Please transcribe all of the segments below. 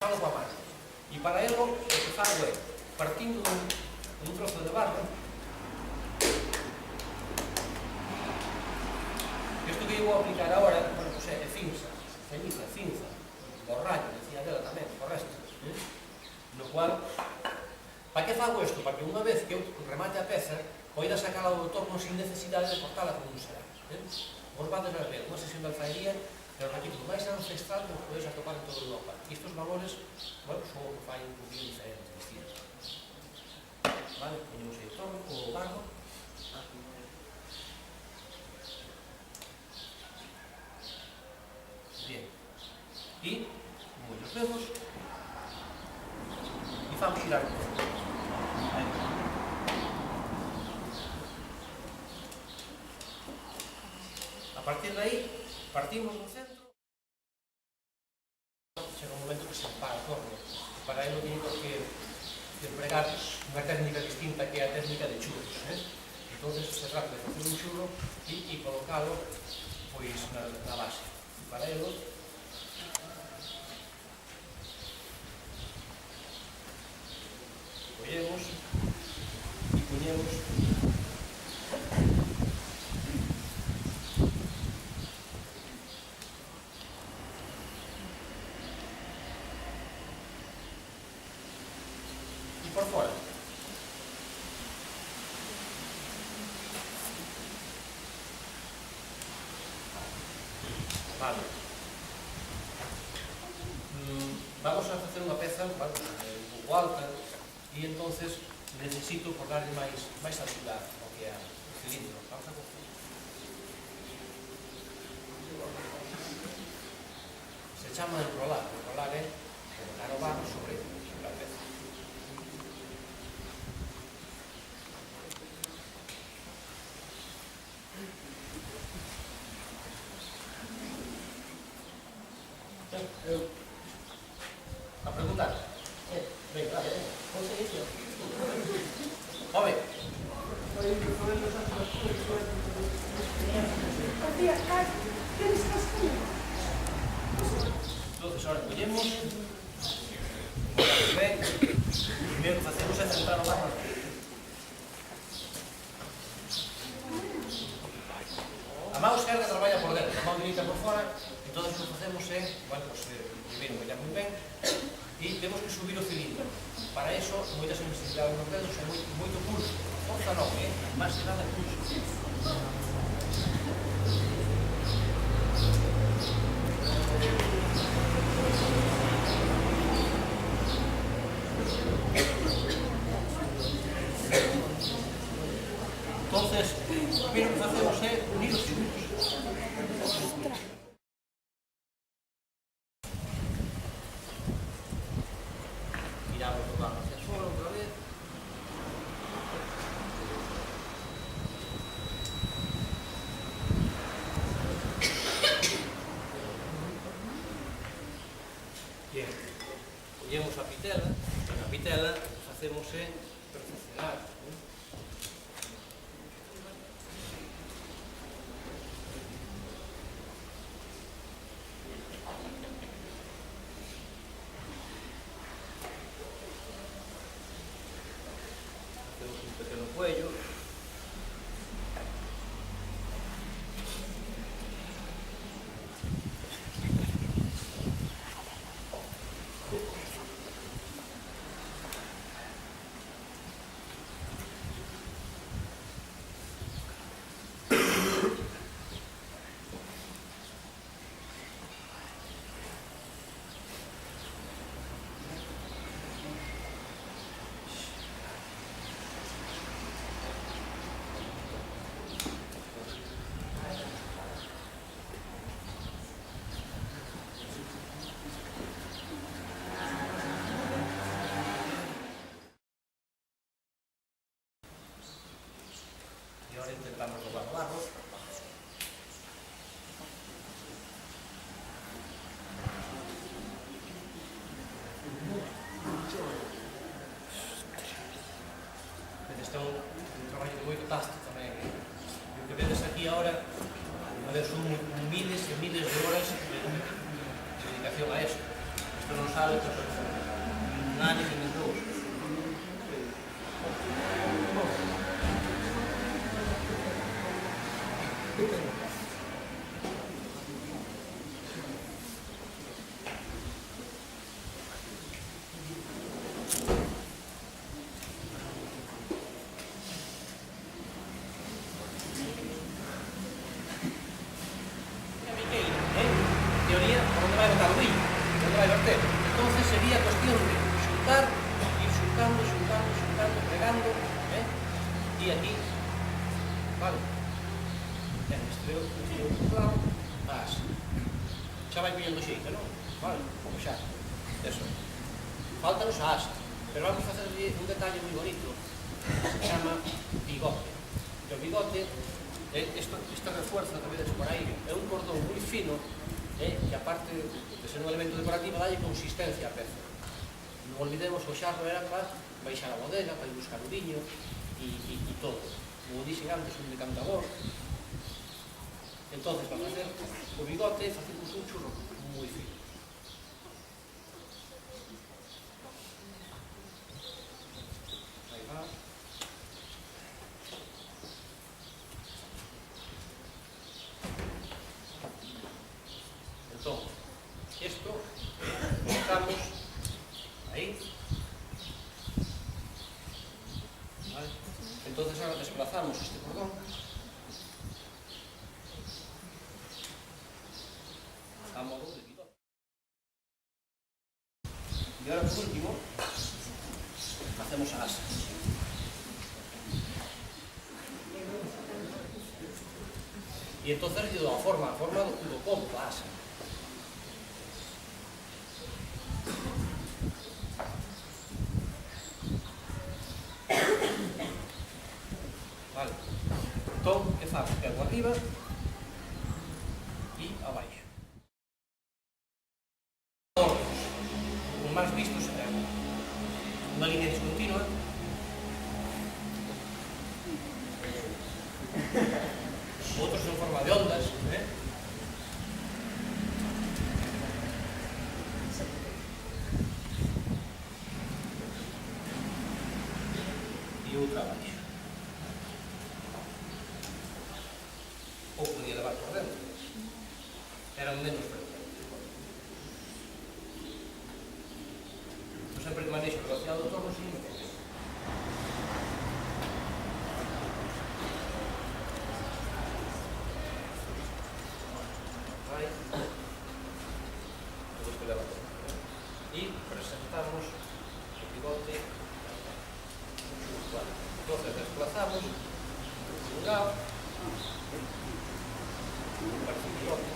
falo coa mano. E para elo, o que fago é, partindo dun trozo de barro, isto que eu vou aplicar agora, bueno, pues é cinza, ceniza, cinza, borrallo, decía dela tamén, por resto. No cual, para que fago isto? Para que unha vez que eu remate a peza, poida sacala do torno sin necesidade de cortala con un será. Vos vades a ver unha sesión de alfaería, pero repito, máis ancestral que podedes atopar en toda Europa. E estes valores, bueno, son o que fai un poquinho diferente, distinto. Vale, ponemos aí o torno, o barro. Bien. E, como os vemos, e vamos girar un pouco. A partir de aí, partimos do centro. Chega un momento que se empara o torno. Para ello teño que empregar unha técnica distinta que é a técnica de churros. Entón, se trata de facer un churro e colocalo pois na base. E para ello, collemos e poñemos por fora. Vale. Vamos a facer unha peza un pouco alta e entonces necesito por darle máis altura ao que é o cilindro. Vamos a coger. Se chama enrolar. Enrolar é colocar o barro sobre a peza. A preguntar. Venga, vale. Home. Entonces, ahora collemos. Ben, primeiro que facemos é centrar o barro. A mão esquerda traballa por dentro, a mão direita por fora. Entón, o que facemos é, bueno, pues, primeiro mollar moi ben e temos que subir o cilindro. Para iso, moitas sensibilidades nos dedos e moito pulso. Forza non, máis que nada pulso. Entonces, primeiro que facemos é unir os churros. Giramos o barro hacia fora outra vez. Bien, collemos a pitela, e na pitela o que facemos é perfeccionar. Hacemos un pequeno cuello. E agora intentamos robar o barro. Este é un traballo de moito tasto tamén. E o que vedes aquí agora, son miles e miles de horas de dedicación a isto. Isto non sale un año que nin dous. Teoría, por onde vai botar o viño, por onde vai verter. Entonces sería cuestión de xuntar, ir xuntando, pregando, e aquí, vale, este outro clavo, así. Xa vai pillando xeito, non? Vale, como xa, eso. Faltanos a asa, pero vamos a facerlle un detalle moi bonito, se chama bigote. E o bigote, este refuerzo que vedes por aí, é un cordón moi fino, que aparte de ser un elemento decorativo dalle consistencia á peza. Non olvidemos que o xarro era para baixar a bodega, para ir buscar o viño e todo. Como dixen antes, un decantador. Entón, para facer o bigote, facemos un churro moi fino. Aí va. Entón, isto estamos aí. Vale. Entonces ahora desplazamos este cordón a modo de bigote. E ahora por último facemos a asa. E entonces lle dou a forma do combo da asa. Vale. Entón, que fago? Pego arriba e abaixo. Os máis vistos é unha línea discontinua. Outros en forma de ondas, e outra abaixo. Ou podía levar por dentro. Eran menos frecuentes. Eu sempre que manexo o velocidade do torno, sí, me toque. E presentamos o bigote. Entonces desplazamos un lado, parece un bigote,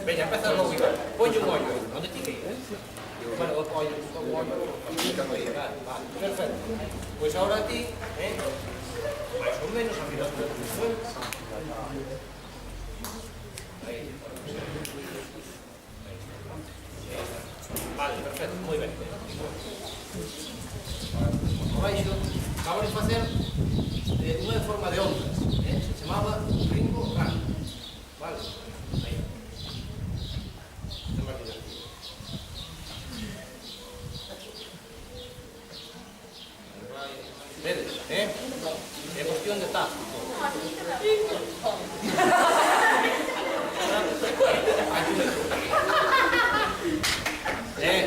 veña, empeza logo igual. Ponlle un ollo, onde ti que ir? Bueno, o ollo, vale, perfecto. Pois agora ti, máis ou menos, a final do suelo. Aí. Vale, perfecto, moi ben. Abaixo, vamos a facer unha forma de ondas, se chamaba ringo raro. Vale? Aí. Isto é máis divertido. Vedes, é cuestión de tacto.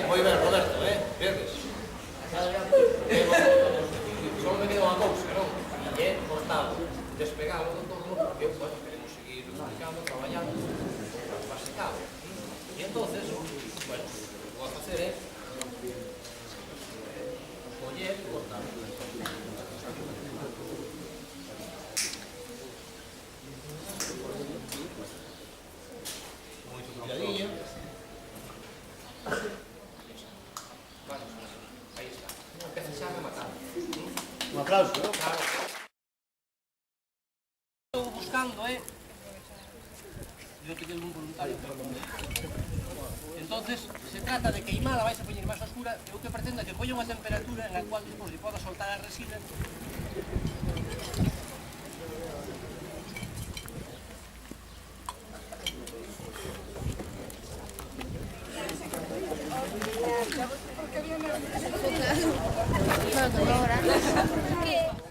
Moi ben, Roberto, vedes? Só me queda unha cousa, non? E é cortalo, despegalo do torno, porque, bueno, queremos seguir explicando, traballando, para secado. E entonces, bueno, o que vou a facer é coller e cortar. Moito cuidadinho. Vale, aí está. Unha peza xa rematada. Un aplauso, ¿no? Claro. Estou buscando, yo pedi un voluntario. Entonces, se trata de queimala, vais a poñer máis oscura, eu que pretendo que poña unha temperatura en a cual despois lle poda soltar a resina Bueno, que no, ¿verdad?